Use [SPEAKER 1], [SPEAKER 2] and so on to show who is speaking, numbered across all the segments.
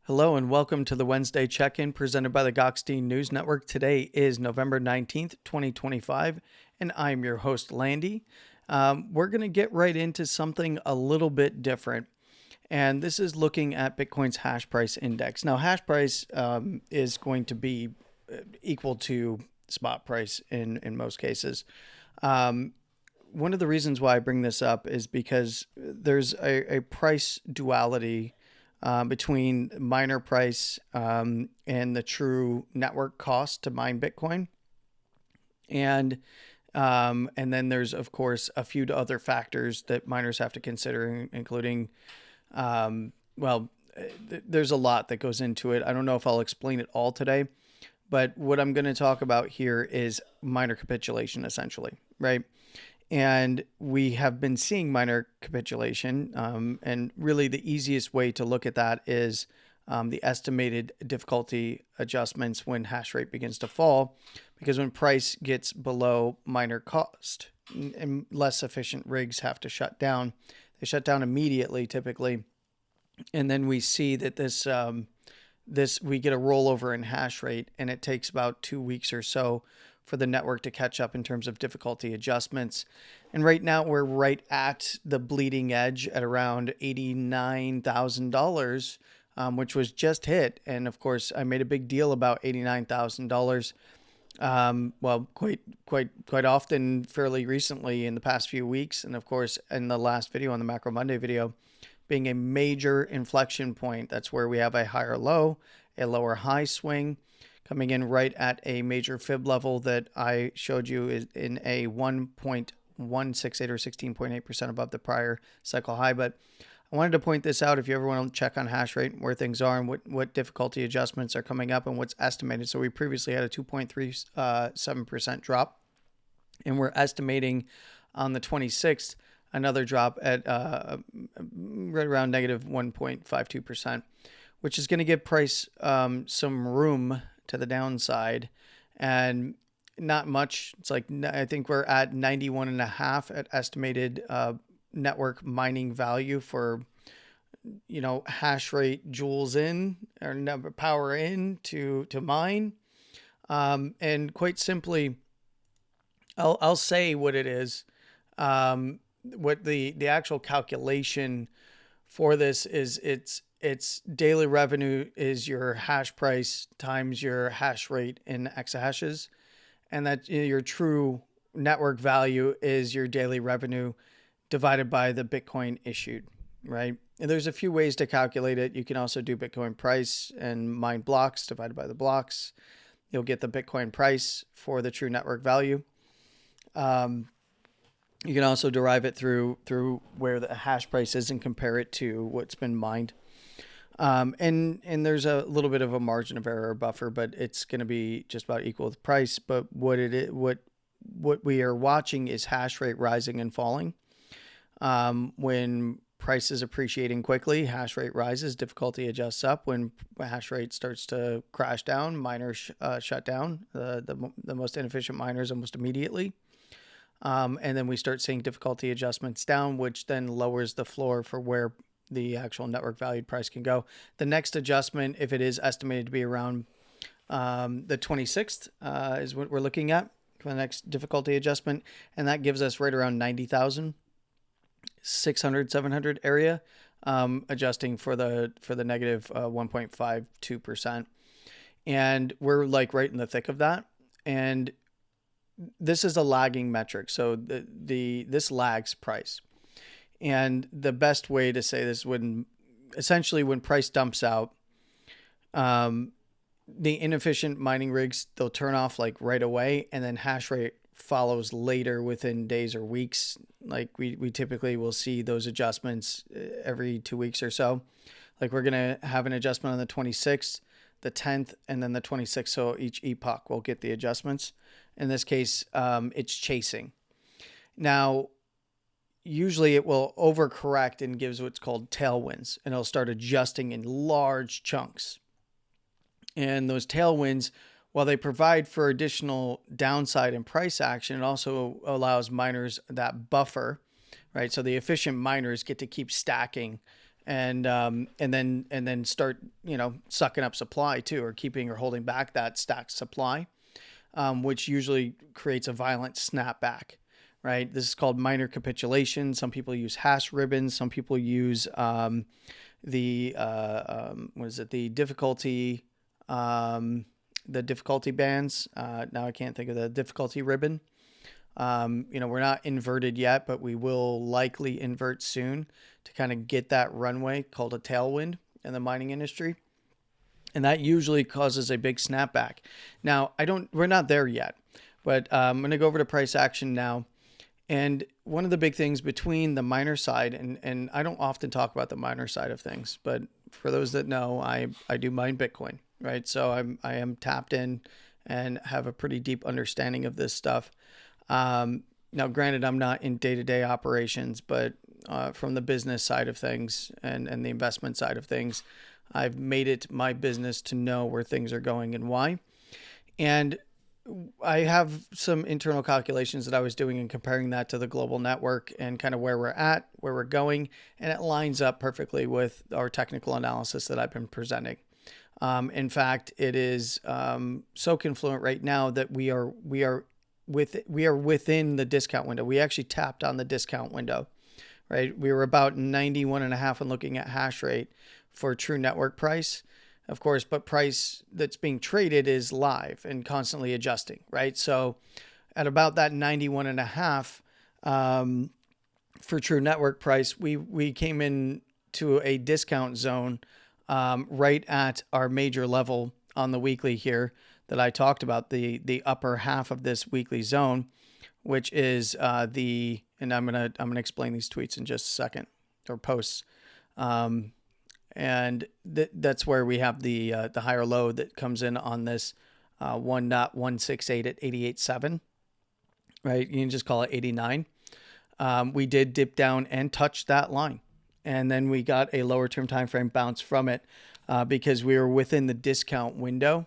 [SPEAKER 1] Hello and welcome to the Wednesday check-in presented by the Goxstein News Network. Today is November 19th, 2025, and I'm your host, Landy. We're going to get right into something a little bit different, and this is looking at Bitcoin's hash price index. Now, hash price is going to be equal to spot price in most cases. One of the reasons why I bring this up is because there's a price duality between miner price and the true network cost to mine Bitcoin. And then there's, of course, a few other factors that miners have to consider, including, there's a lot that goes into it. I don't know if I'll explain it all today, but what I'm going to talk about here is miner capitulation, essentially, right? And we have been seeing miner capitulation. And really the easiest way to look at that is the estimated difficulty adjustments when hash rate begins to fall, because when price gets below miner cost and less efficient rigs have to shut down, they shut down immediately typically. And then we see that we get a rollover in hash rate, and it takes about 2 weeks or so for the network to catch up in terms of difficulty adjustments. And right now we're right at the bleeding edge at around $89,000, which was just hit. And of course, I made a big deal about $89,000. Quite often, fairly recently in the past few weeks. And of course, in the last video, on the Macro Monday video, being a major inflection point. That's where we have a higher low, a lower high swing, coming in right at a major fib level that I showed you is in a 1.168 or 16.8% above the prior cycle high. But I wanted to point this out if you ever want to check on hash rate, where things are and what difficulty adjustments are coming up and what's estimated. So we previously had a 2.37% drop, and we're estimating on the 26th another drop at right around negative 1.52%, which is going to give price some room to the downside, and not much. It's like, I think we're at 91.5 at estimated network mining value for, hash rate joules in or number power in to mine. And quite simply, I'll say what it is. What the actual calculation for this is, it's daily revenue is your hash price times your hash rate in exahashes, and that your true network value is your daily revenue divided by the Bitcoin issued, right? And there's a few ways to calculate it. You can also do Bitcoin price and mine blocks divided by the blocks. You'll get the Bitcoin price for the true network value. You can also derive it through where the hash price is and compare it to what's been mined. And there's a little bit of a margin of error buffer, but it's going to be just about equal with price. But what we are watching is hash rate rising and falling. When price is appreciating quickly, hash rate rises, difficulty adjusts up. When hash rate starts to crash down, miners shut down, the most inefficient miners almost immediately. And then we start seeing difficulty adjustments down, which then lowers the floor for where the actual network valued price can go. The next adjustment, if it is estimated to be around the 26th, is what we're looking at for the next difficulty adjustment. And that gives us right around 90,000, 600, 700 area, adjusting for the negative 1.52%. And we're like right in the thick of that. And this is a lagging metric. So this lags price. And the best way to say this, when price dumps out, the inefficient mining rigs, they'll turn off like right away, and then hash rate follows later within days or weeks. Like we typically will see those adjustments every 2 weeks or so. Like we're going to have an adjustment on the 26th, the 10th, and then the 26th. So each epoch will get the adjustments. In this case, it's chasing. Now, usually it will overcorrect and gives what's called tailwinds, and it'll start adjusting in large chunks. And those tailwinds, while they provide for additional downside and price action, it also allows miners that buffer, right? So the efficient miners get to keep stacking and then start sucking up supply too, or keeping or holding back that stacked supply, which usually creates a violent snapback. Right. This is called minor capitulation. Some people use hash ribbons. Some people use what is it? The difficulty bands. Now I can't think of the difficulty ribbon. We're not inverted yet, but we will likely invert soon to kind of get that runway called a tailwind in the mining industry. And that usually causes a big snapback. Now, we're not there yet, but I'm going to go over to price action now. And one of the big things between the miner side, and I don't often talk about the miner side of things, but for those that know, I do mine Bitcoin, right? So I am tapped in and have a pretty deep understanding of this stuff. Now, granted, I'm not in day-to-day operations, but from the business side of things and the investment side of things, I've made it my business to know where things are going and why. And I have some internal calculations that I was doing and comparing that to the global network and kind of where we're at, where we're going, and it lines up perfectly with our technical analysis that I've been presenting. In fact, it is so confluent right now that we are within the discount window. We actually tapped on the discount window, right? We were about 91.5 when looking at hash rate for true network price. Of course, but price that's being traded is live and constantly adjusting, right? So at about that 91.5 for true network price, we came in to a discount zone right at our major level on the weekly here that I talked about, the upper half of this weekly zone, which is and I'm gonna explain these tweets in just a second, or posts. And that's where we have the higher low that comes in on this 1.168 at 88.7, right? You can just call it 89. We did dip down and touch that line, and then we got a lower term time frame bounce from it because we were within the discount window.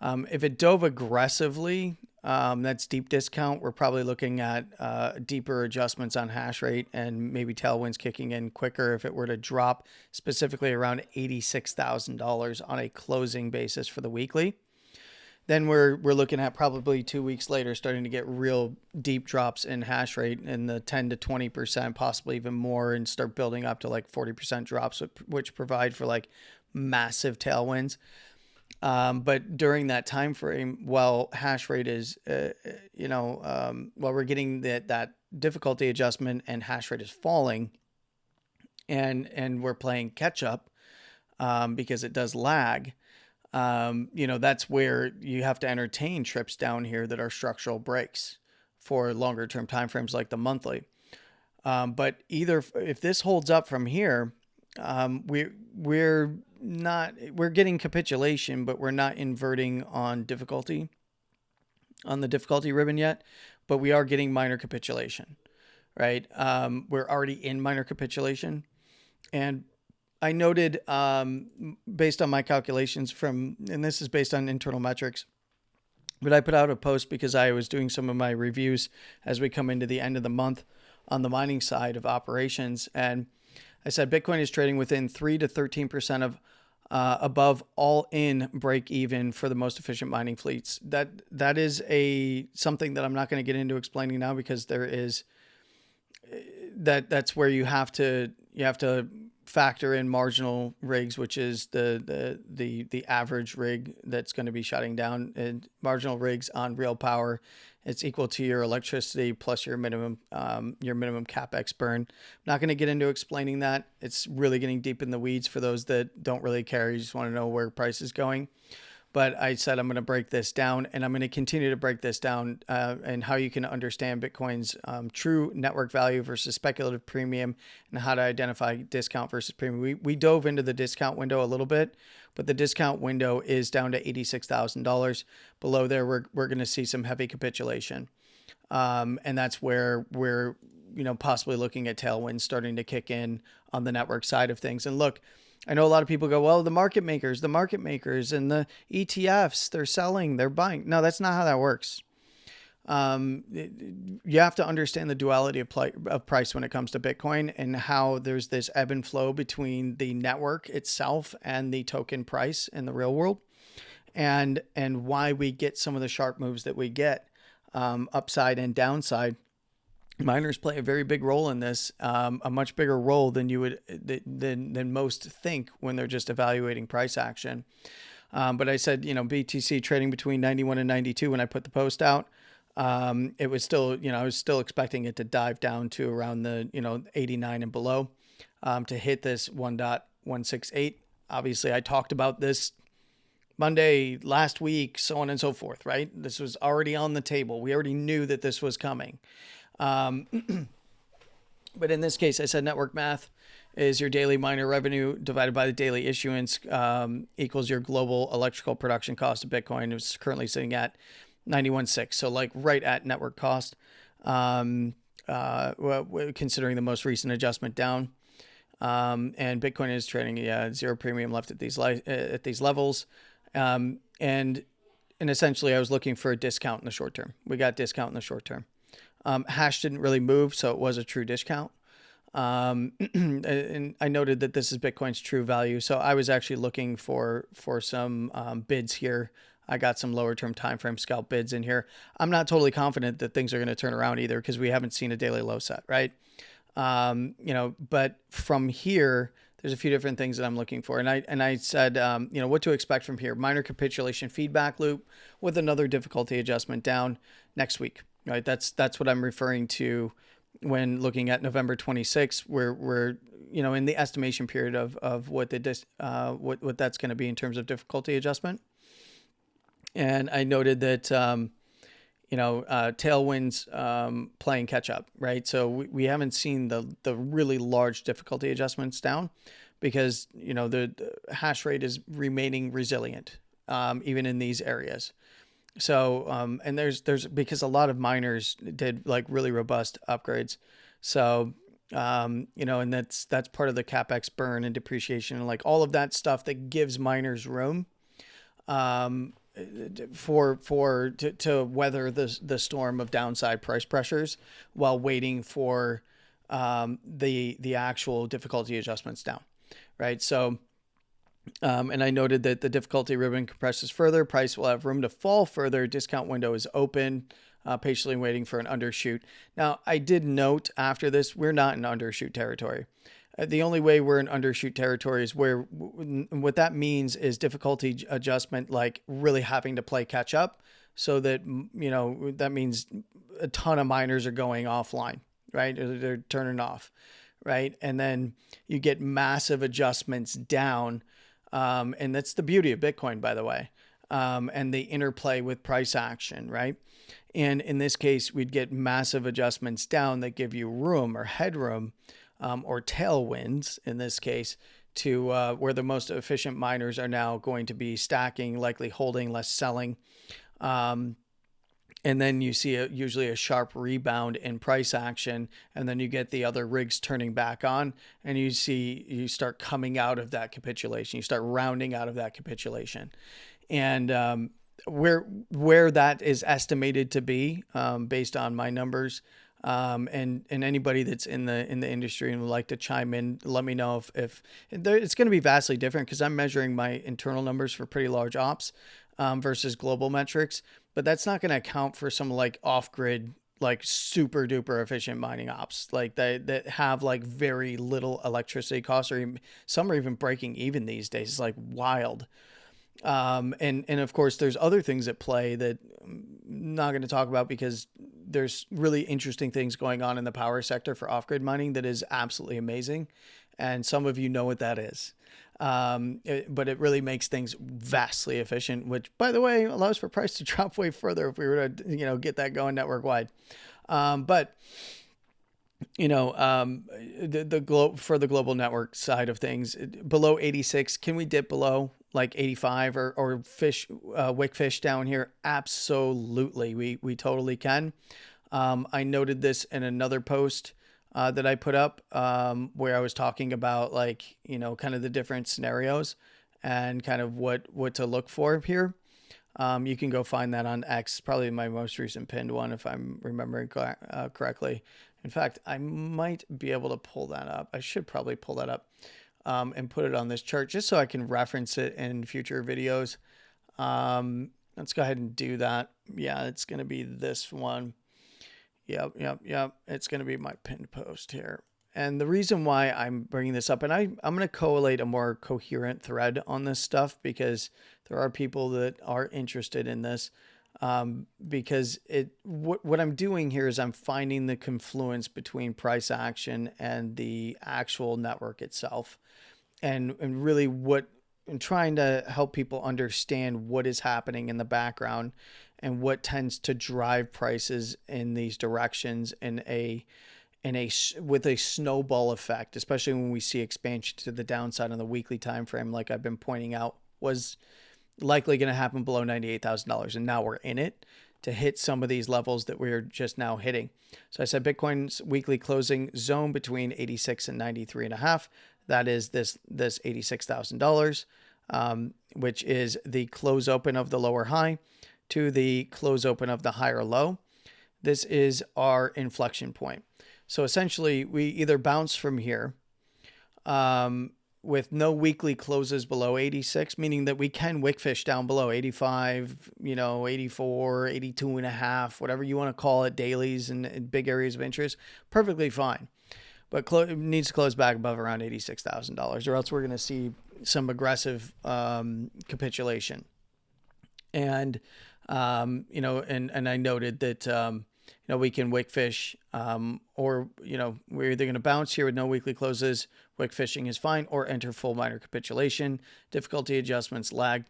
[SPEAKER 1] If it dove aggressively, that's deep discount. We're probably looking at deeper adjustments on hash rate and maybe tailwinds kicking in quicker if it were to drop specifically around $86,000 on a closing basis for the weekly. Then we're looking at probably 2 weeks later starting to get real deep drops in hash rate in the 10 to 20%, possibly even more, and start building up to like 40% drops, which provide for like massive tailwinds. But during that time frame, while hash rate is, while we're getting that difficulty adjustment and hash rate is falling, and we're playing catch up, because it does lag, that's where you have to entertain trips down here that are structural breaks for longer term timeframes like the monthly. But either if this holds up from here, we're getting capitulation, but we're not inverting on the difficulty ribbon yet, but we are getting minor capitulation, right? We're already in minor capitulation. And I noted, based on my calculations and this is based on internal metrics, but I put out a post because I was doing some of my reviews as we come into the end of the month on the mining side of operations. And I said Bitcoin is trading within 3 to 13% of above all-in break-even for the most efficient mining fleets. That is something that I'm not going to get into explaining now, because that's where you have to factor in marginal rigs, which is the average rig that's going to be shutting down, and marginal rigs on real power. It's equal to your electricity plus your minimum capex burn. I'm not going to get into explaining that. It's really getting deep in the weeds for those that don't really care. You just want to know where price is going. But I said I'm going to break this down, and I'm going to continue to break this down and how you can understand Bitcoin's true network value versus speculative premium, and how to identify discount versus premium. We dove into the discount window a little bit, but the discount window is down to $86,000. Below there, we're going to see some heavy capitulation, and that's where we're possibly looking at tailwinds starting to kick in on the network side of things. And look, I know a lot of people go, well, the market makers and the ETFs, they're selling, they're buying. No, that's not how that works. you have to understand the duality of price when it comes to Bitcoin, and how there's this ebb and flow between the network itself and the token price in the real world, and why we get some of the sharp moves that we get, upside and downside. Miners play a very big role in this, a much bigger role than you would than most think when they're just evaluating price action. But I said, BTC trading between 91 and 92 when I put the post out. It was still, I was still expecting it to dive down to around the, 89 and below, to hit this 1.168. Obviously, I talked about this Monday last week, so on and so forth, right? This was already on the table. We already knew that this was coming. But in this case, I said network math is your daily miner revenue divided by the daily issuance, equals your global electrical production cost of Bitcoin. It's currently sitting at 91.6. So like right at network cost, considering the most recent adjustment down. And Bitcoin is trading zero premium left at these levels. And essentially I was looking for a discount in the short term. We got discount in the short term. Hash didn't really move, so it was a true discount. And I noted that this is Bitcoin's true value. So I was actually looking for some bids here. I got some lower term time frame scalp bids in here. I'm not totally confident that things are going to turn around either, because we haven't seen a daily low set, right? But from here, there's a few different things that I'm looking for. And I said, what to expect from here. Minor capitulation feedback loop with another difficulty adjustment down next week, right? That's what I'm referring to when looking at November 26th, we're in the estimation period of what what that's going to be in terms of difficulty adjustment. And I noted that, tailwinds playing catch up, right? So we haven't seen the really large difficulty adjustments down, because, the hash rate is remaining resilient, even in these areas. So, and there's because a lot of miners did like really robust upgrades. So, and that's part of the CapEx burn and depreciation and like all of that stuff that gives miners room, to weather the storm of downside price pressures while waiting for, the actual difficulty adjustments down. Right. So, and I noted that the difficulty ribbon compresses further. Price will have room to fall further. Discount window is open. Patiently waiting for an undershoot. Now, I did note after this, we're not in undershoot territory. The only way we're in undershoot territory is where what that means is difficulty adjustment, like really having to play catch up. So that, that means a ton of miners are going offline, right? They're turning off, right? And then you get massive adjustments down. And that's the beauty of Bitcoin, by the way, and the interplay with price action, right? And in this case, we'd get massive adjustments down that give you room or headroom, or tailwinds in this case, to where the most efficient miners are now going to be stacking, likely holding, less selling. And then you see usually a sharp rebound in price action, and then you get the other rigs turning back on, and you start coming out of that capitulation. You start rounding out of that capitulation, and where that is estimated to be, based on my numbers, and anybody that's in the industry and would like to chime in, let me know if it's going to be vastly different, because I'm measuring my internal numbers for pretty large ops, versus global metrics. But that's not going to account for some like off-grid, like super duper efficient mining ops, like that have like very little electricity costs, or even, some are even breaking even these days. It's like wild. And of course there's other things at play that I'm not going to talk about, because there's really interesting things going on in the power sector for off-grid mining that is absolutely amazing. And some of you know what that is. But it really makes things vastly efficient, which, by the way, allows for price to drop way further if we were to, get that going network wide. But for the global network side of things, below 86, can we dip below like 85 or wick fish down here? Absolutely. We totally can. I noted this in another post that I put up, where I was talking about kind of the different scenarios and kind of what to look for here. You can go find that on X, probably my most recent pinned one, if I'm remembering correctly. In fact, I might be able to pull that up. I should probably pull that up and put it on this chart just so I can reference it in future videos. Let's go ahead and do that. Yeah, it's going to be this one. Yep. It's going to be my pinned post here. And the reason why I'm bringing this up, and I'm going to collate a more coherent thread on this stuff because there are people that are interested in this. Because what I'm doing here is I'm finding the confluence between price action and the actual network itself, and really and trying to help people understand what is happening in the background and what tends to drive prices in these directions with a snowball effect, especially when we see expansion to the downside on the weekly time frame, like I've been pointing out, was likely going to happen below $98,000. And now we're in it to hit some of these levels that we're just now hitting. So I said Bitcoin's weekly closing zone between 86 and 93.5. That is this $86,000, which is the close open of the lower high to the close open of the higher low. This is our inflection point. So essentially, we either bounce from here with no weekly closes below 86, meaning that we can wickfish down below 85, 84, 82 and a half, whatever you want to call it, dailies and big areas of interest, perfectly fine. But it needs to close back above around $86,000, or else we're going to see some aggressive capitulation. And and I noted that we can wick fish, or we're either going to bounce here with no weekly closes. Wick fishing is fine, or enter full minor capitulation. Difficulty adjustments lag,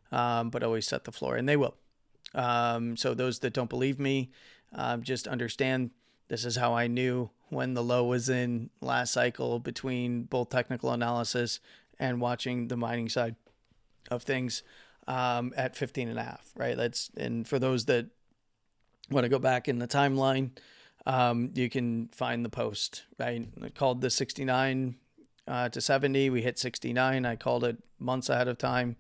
[SPEAKER 1] but always set the floor, and they will. So those that don't believe me, just understand this is how I knew when the low was in last cycle between both technical analysis and watching the mining side of things at 15 and a half, right? And for those that want to go back in the timeline, you can find the post, right? I called the 69 to 70. We hit 69. I called it months ahead of time,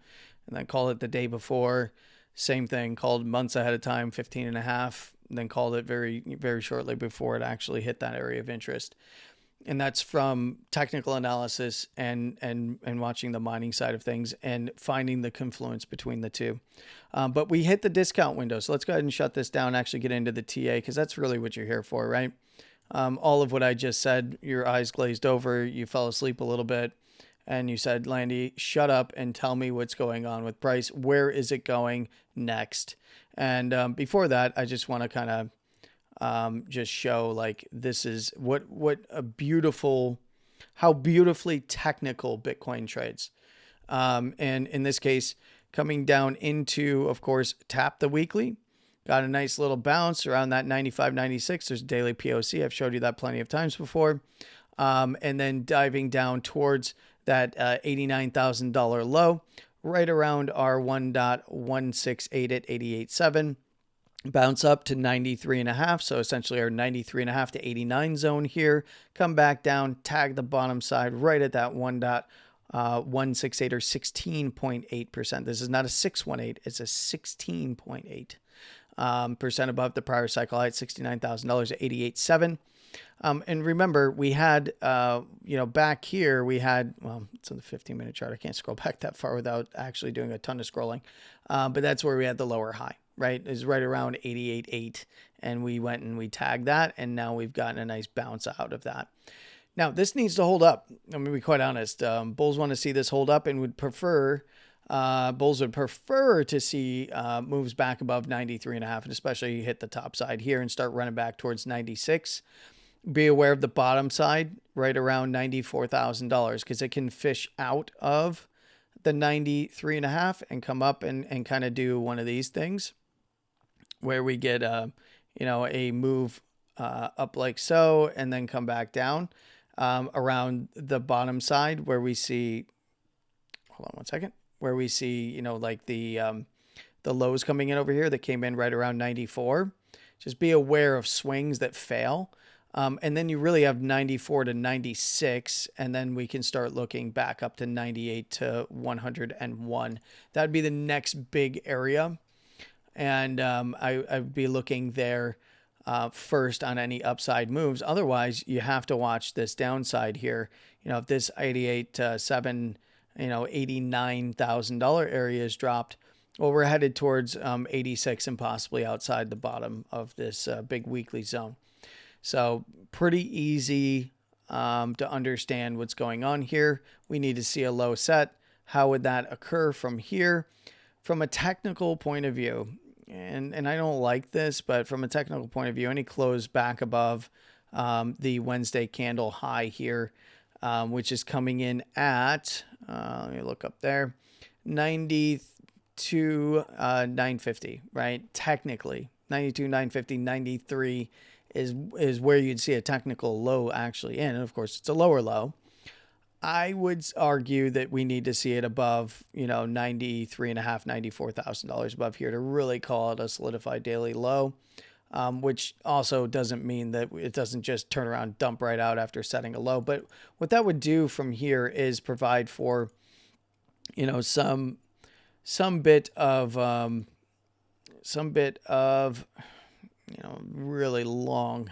[SPEAKER 1] and then called it the day before. Same thing, called months ahead of time, 15 and a half, and then called it very, very shortly before it actually hit that area of interest. And that's from technical analysis and watching the mining side of things and finding the confluence between the two. But we hit the discount window. So let's go ahead and shut this down, actually get into the TA, because that's really what you're here for, right? All of what I just said, your eyes glazed over, you fell asleep a little bit, and you said, Landy, shut up and tell me what's going on with price. Where is it going next? And before that, I just want to kind of just show like this is how beautifully technical Bitcoin trades. And in this case, coming down into, of course, tap the weekly, got a nice little bounce around that 95, 96. There's daily POC. I've showed you that plenty of times before. And then diving down towards that $89,000 low, right around our 1.168 at 88.7. Bounce up to 93.5, so essentially our 93.5 to 89 zone here. Come back down, tag the bottom side right at that 1.168 or 16.8%. This is not a 618, it's a 16.8% above the prior cycle high at $69,000 at 88.7. And remember, we had, back here, we had, well, it's on the 15-minute chart. I can't scroll back that far without actually doing a ton of scrolling. But that's where we had the lower high, right? It was right around 88.8. And we went and we tagged that. And now we've gotten a nice bounce out of that. Now, this needs to hold up. I'm going to be quite honest. Bulls want to see this hold up and bulls would prefer to see moves back above 93.5, and especially hit the top side here and start running back towards 96. Be aware of the bottom side right around $94,000 because it can fish out of the 93.5 and come up and kind of do one of these things where we get a move up like so and then come back down around the bottom side where we see, hold on one second, where we see, like the lows coming in over here that came in right around 94. Just be aware of swings that fail. And then you really have 94 to 96, and then we can start looking back up to 98 to 101. That'd be the next big area And I'd be looking there first on any upside moves. Otherwise, you have to watch this downside here. If this 88.7, $89,000 area is dropped, well, we're headed towards 86 and possibly outside the bottom of this big weekly zone. So pretty easy to understand what's going on here. We need to see a low set. How would that occur from here? From a technical point of view, and I don't like this, but from a technical point of view, any close back above the Wednesday candle high here, which is coming in at, let me look up there, 92,950, right? Technically, 92,950, 93 is where you'd see a technical low actually in. And of course, it's a lower low. I would argue that we need to see it above, $93,500, $94,000 above here to really call it a solidified daily low, which also doesn't mean that it doesn't just turn around, dump right out after setting a low. But what that would do from here is provide for, some bit of really long.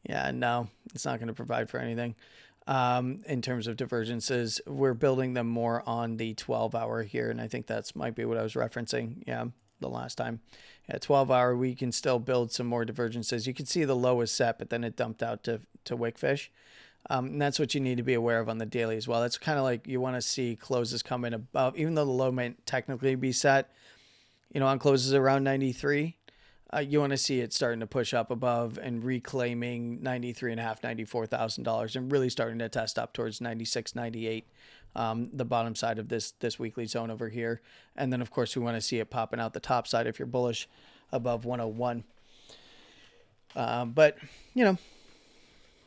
[SPEAKER 1] Yeah, no, it's not going to provide for anything. In terms of divergences, we're building them more on the 12-hour here, and I think that's might be what I was referencing. Yeah, the last time. Yeah, 12-hour, we can still build some more divergences. You can see the low is set, but then it dumped out to Wickfish. And that's what you need to be aware of on the daily as well. That's kind of like you want to see closes come in above, even though the low might technically be set, on closes around 93. You want to see it starting to push up above and reclaiming $93,500, $94,000 and really starting to test up towards 96, 98, the bottom side of this weekly zone over here. And then, of course, we want to see it popping out the top side if you're bullish above 101. But,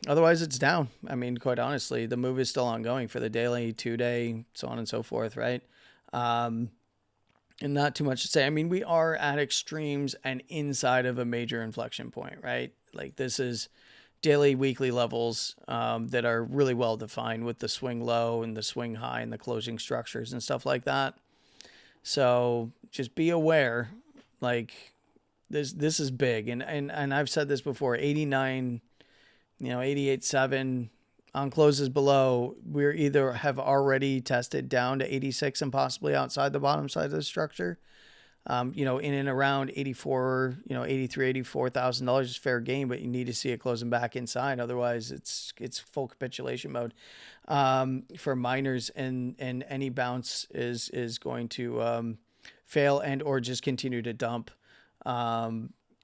[SPEAKER 1] otherwise it's down. I mean, quite honestly, the move is still ongoing for the daily, 2-day, so on and so forth, right? And not too much to say. I mean, we are at extremes and inside of a major inflection point, right? Like this is daily, weekly levels that are really well defined with the swing low and the swing high and the closing structures and stuff like that. So just be aware, like this is big. And I've said this before, 89, 88.7 on closes below, we're either have already tested down to 86 and possibly outside the bottom side of the structure. In and around 84, $83,000, $84,000 is fair game, but you need to see it closing back inside. Otherwise, it's full capitulation mode for miners, and any bounce is going to fail and or just continue to dump.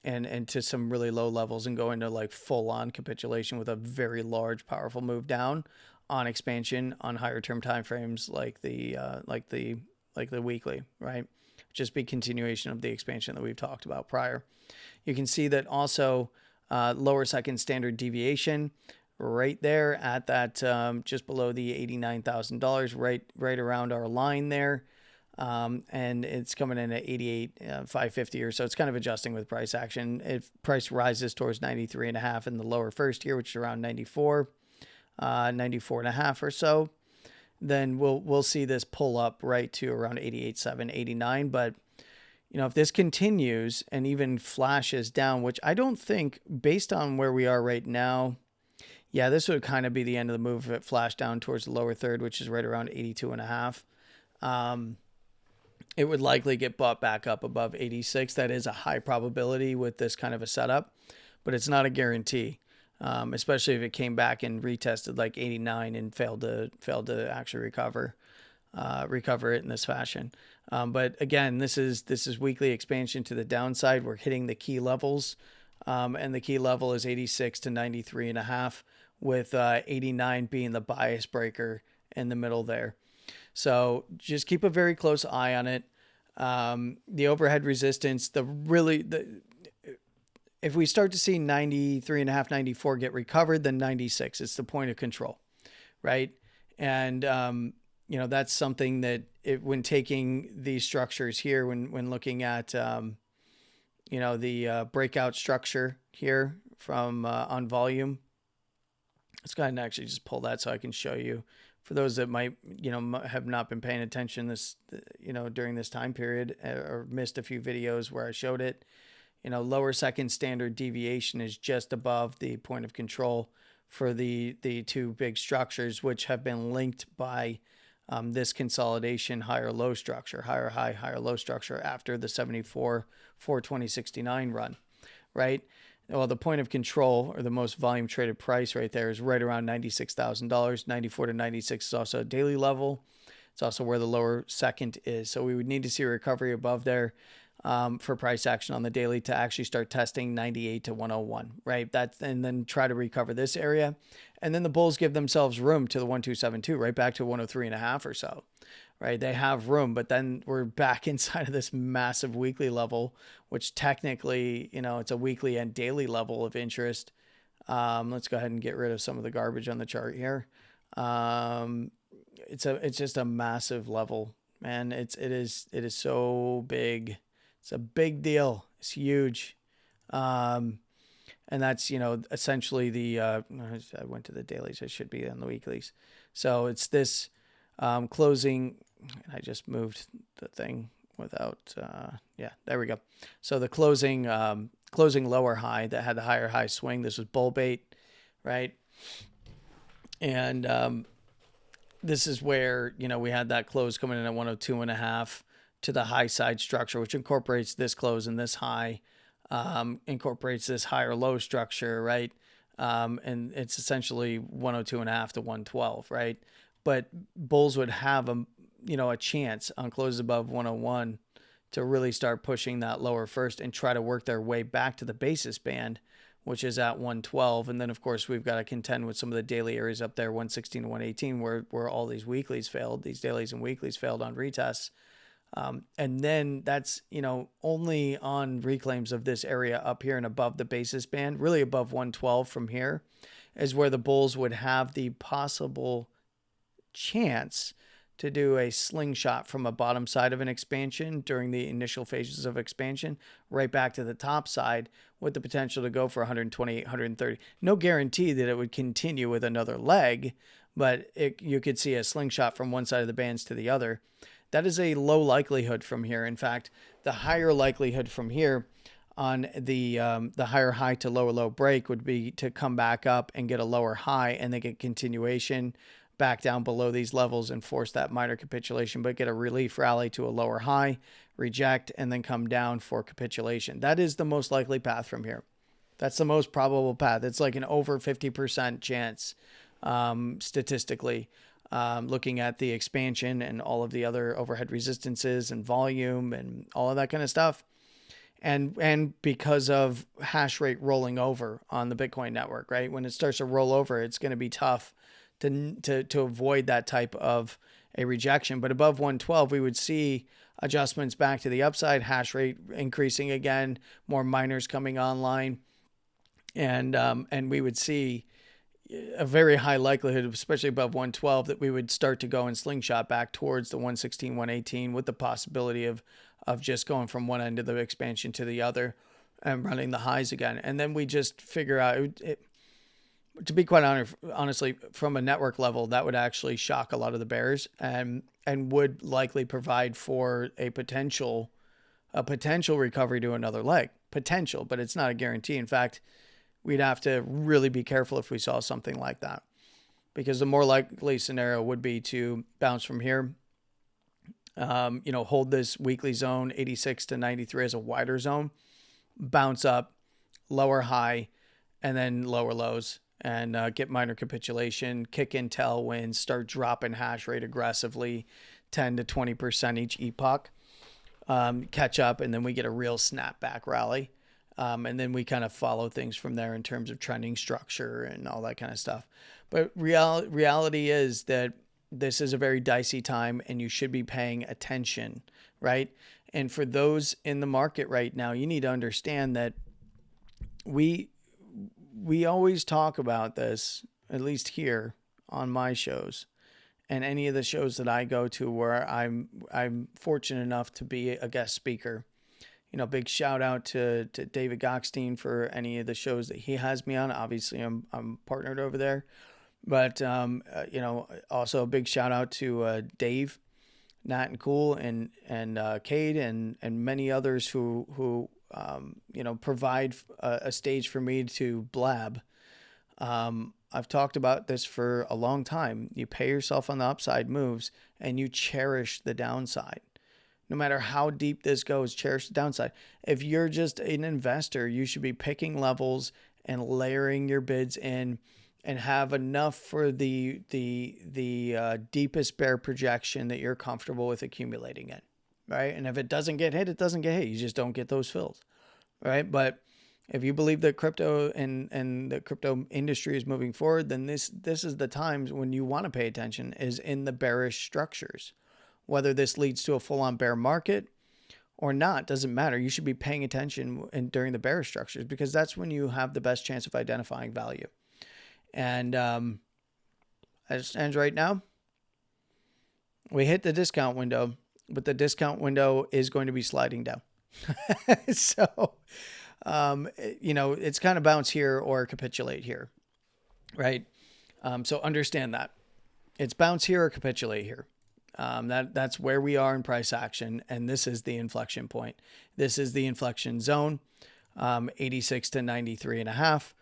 [SPEAKER 1] And to some really low levels and go into like full on capitulation with a very large, powerful move down on expansion on higher term timeframes like the weekly, right? Just be continuation of the expansion that we've talked about prior. You can see that also lower second standard deviation right there at that just below the $89,000, right around our line there. And it's coming in at 88,550 or so. It's kind of adjusting with price action. If price rises towards 93.5 in the lower first here, which is around 94, 94.5 or so, then we'll see this pull up right to around 88.7, 89. But if this continues and even flashes down, which I don't think, based on where we are right now, yeah, this would kind of be the end of the move if it flashed down towards the lower third, which is right around 82.5. It would likely get bought back up above 86. That is a high probability with this kind of a setup, but it's not a guarantee, especially if it came back and retested like 89 and failed to actually recover it in this fashion. But again, this is weekly expansion to the downside. We're hitting the key levels, and the key level is 86 to 93.5, with 89 being the bias breaker in the middle there. So just keep a very close eye on it. The overhead resistance, if we start to see 93.5, 94 get recovered, then 96, it's the point of control, right? And, that's something that when taking these structures here, when looking at, the breakout structure here from on volume, let's go ahead and actually just pull that so I can show you for those that might, have not been paying attention during this time period, or missed a few videos where I showed it, lower second standard deviation is just above the point of control for the two big structures, which have been linked by this consolidation higher low structure, higher high, higher low structure after the 74 42069 run, right? Well, the point of control, or the most volume traded price right there, is right around $96,000. 94 to 96 is also a daily level. It's also where the lower second is. So we would need to see a recovery above there for price action on the daily to actually start testing 98 to 101, right? And then try to recover this area. And then the bulls give themselves room to the 1272, right back to 103.5 or so, right? They have room, but then we're back inside of this massive weekly level, which technically, it's a weekly and daily level of interest. Let's go ahead and get rid of some of the garbage on the chart here. It's just a massive level, man. It is so big. It's a big deal. It's huge. And that's, essentially I went to the dailies. I should be on the weeklies. So it's this closing. I just moved the thing without, there we go. So the closing lower high that had the higher high swing. This was bull bait, right? And this is where, we had that close coming in at 102.5 to the high side structure, which incorporates this close and this high, incorporates this higher low structure, right? And it's essentially 102.5 to 112, right? But bulls would have a chance on closes above 101 to really start pushing that lower first and try to work their way back to the basis band, which is at 112. And then, of course, we've got to contend with some of the daily areas up there, 116 to 118, where all these weeklies failed, these dailies and weeklies failed on retests. And then that's, only on reclaims of this area up here and above the basis band, really above 112 from here, is where the bulls would have the possible chance to do a slingshot from a bottom side of an expansion during the initial phases of expansion right back to the top side, with the potential to go for 128, 130. No guarantee that it would continue with another leg, but you could see a slingshot from one side of the bands to the other. That is a low likelihood from here. In fact, the higher likelihood from here on the higher high to lower low break would be to come back up and get a lower high and then get continuation back down below these levels and force that minor capitulation, but get a relief rally to a lower high, reject, and then come down for capitulation. That is the most likely path from here. That's the most probable path. It's like an over 50% chance statistically, looking at the expansion and all of the other overhead resistances and volume and all of that kind of stuff. And because of hash rate rolling over on the Bitcoin network, right? When it starts to roll over, it's going to be tough to avoid that type of a rejection. But above 112, we would see adjustments back to the upside, hash rate increasing again, more miners coming online, and we would see a very high likelihood, especially above 112, that we would start to go and slingshot back towards the 116, 118, with the possibility of just going from one end of the expansion to the other and running the highs again. And then we just figure out to be quite honestly, from a network level, that would actually shock a lot of the bears and would likely provide for a potential recovery to another leg. Potential, but it's not a guarantee. In fact, we'd have to really be careful if we saw something like that, because the more likely scenario would be to bounce from here, hold this weekly zone 86 to 93 as a wider zone, bounce up, lower high, and then lower lows, and get minor capitulation, kick in tailwinds, start dropping hash rate aggressively, 10 to 20% each epoch, catch up, and then we get a real snapback rally. And then we kind of follow things from there in terms of trending structure and all that kind of stuff. But reality is that this is a very dicey time and you should be paying attention, right? And for those in the market right now, you need to understand that we always talk about this, at least here on my shows and any of the shows that I go to where I'm fortunate enough to be a guest speaker. Big shout out to David Gockstein for any of the shows that he has me on. Obviously, I'm partnered over there. But, also a big shout out to Dave, Nat and Cool, and Cade, and many others who provide a stage for me to blab. I've talked about this for a long time. You pay yourself on the upside moves and you cherish the downside. No matter how deep this goes, cherish the downside. If you're just an investor, you should be picking levels and layering your bids in and have enough for the deepest bear projection that you're comfortable with accumulating in, right? And if it doesn't get hit, it doesn't get hit. You just don't get those fills, right? But if you believe that crypto and the crypto industry is moving forward, then this is the times when you want to pay attention, is in the bearish structures. Whether this leads to a full-on bear market or not, doesn't matter. You should be paying attention during the bearish structures, because that's when you have the best chance of identifying value. And as it stands right now, we hit the discount window, but the discount window is going to be sliding down. So, it's kind of bounce here or capitulate here, right? So understand that it's bounce here or capitulate here. That's where we are in price action, and this is the inflection point. This is the inflection zone, 86 to 93.5,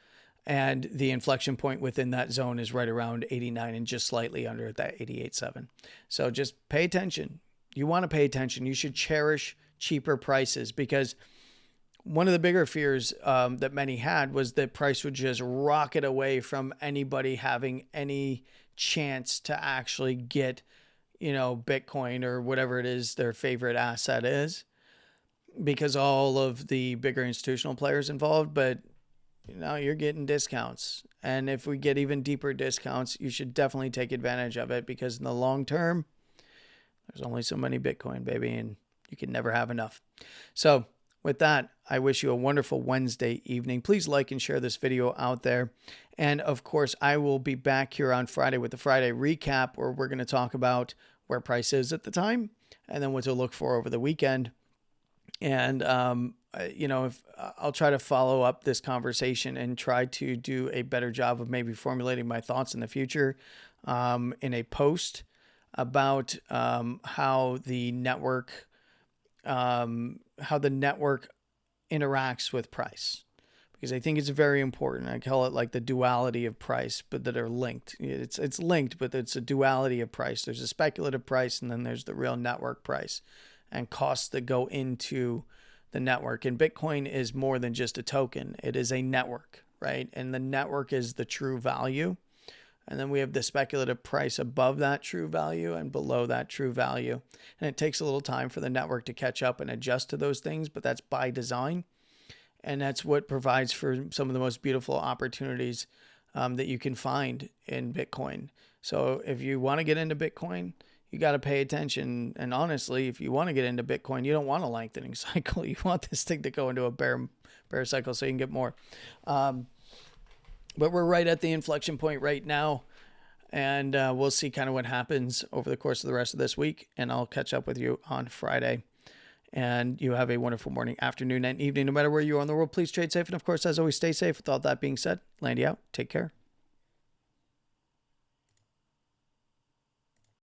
[SPEAKER 1] and the inflection point within that zone is right around 89 and just slightly under that 88.7. So just pay attention. You want to pay attention. You should cherish cheaper prices, because one of the bigger fears that many had was that price would just rocket away from anybody having any chance to actually get Bitcoin or whatever it is their favorite asset is, because all of the bigger institutional players involved. But you're getting discounts, and if we get even deeper discounts, you should definitely take advantage of it, because in the long term, there's only so many Bitcoin, baby, and you can never have enough. So with that, I wish you a wonderful Wednesday evening. Please like and share this video out there. And of course, I will be back here on Friday with the Friday recap, where we're going to talk about where price is at the time and then what to look for over the weekend. And, if I'll try to follow up this conversation and try to do a better job of maybe formulating my thoughts in the future in a post about how the network interacts with price, because I think it's very important. I call it like the duality of price, but that are linked. It's linked, but it's a duality of price. There's a speculative price, and then there's the real network price and costs that go into the network. And Bitcoin is more than just a token. It is a network, right? And the network is the true value. And then we have the speculative price above that true value and below that true value. And it takes a little time for the network to catch up and adjust to those things, but that's by design. And that's what provides for some of the most beautiful opportunities that you can find in Bitcoin. So if you want to get into Bitcoin, you got to pay attention. And honestly, if you want to get into Bitcoin, you don't want a lengthening cycle. You want this thing to go into a bear cycle so you can get more. But we're right at the inflection point right now, and we'll see kind of what happens over the course of the rest of this week, and I'll catch up with you on Friday. And you have a wonderful morning, afternoon, and evening, no matter where you are in the world. Please trade safe, and of course, as always, stay safe. With all that being said, Landy out. Take care.